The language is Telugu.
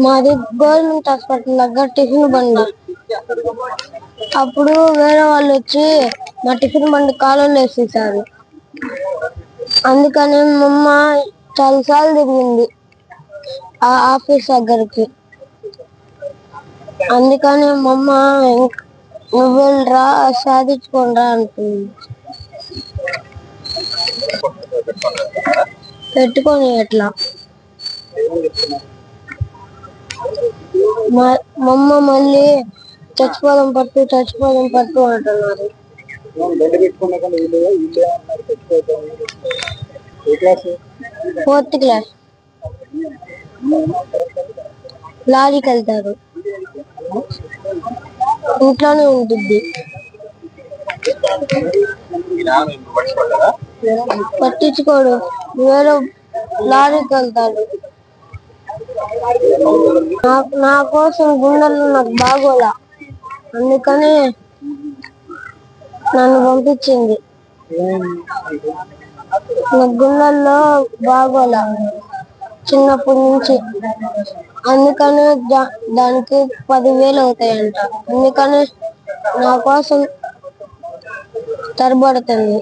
మాది గవర్నమెంట్ హాస్పిటల్ దగ్గర టిఫిన్ బండి. అప్పుడు వేరే వాళ్ళు వచ్చి మా టిఫిన్ బండి కాలువలో వేసేసారు. అందుకని మా అమ్మ చాలా సార్లు తిరిగింది ఆ ఆఫీస్ దగ్గరికి. అందుకని మా అమ్మ నువ్వు వెళ్ళరా సాధించుకోనరా అంటుంది. పెట్టుకొని ఎట్లా మా అమ్మ మళ్ళీ చచ్చిపోదాం పట్టు అంటున్నారు. 4th class. లారీకి వెళ్తారు, ఇంట్లోనే ఉంటుంది. పట్టించుకోడు, వేరే లారీకి వెళ్తాడు. నా కోసం గుండెల్లో నాకు బాగోలా, అందుకని నన్ను పంపించింది. నా గుండెల్లో బాగోలా చిన్నప్పటి నుంచి, అందుకని దానికి 10,000 అవుతాయంట. అందుకని నా కోసం తరబడుతుంది.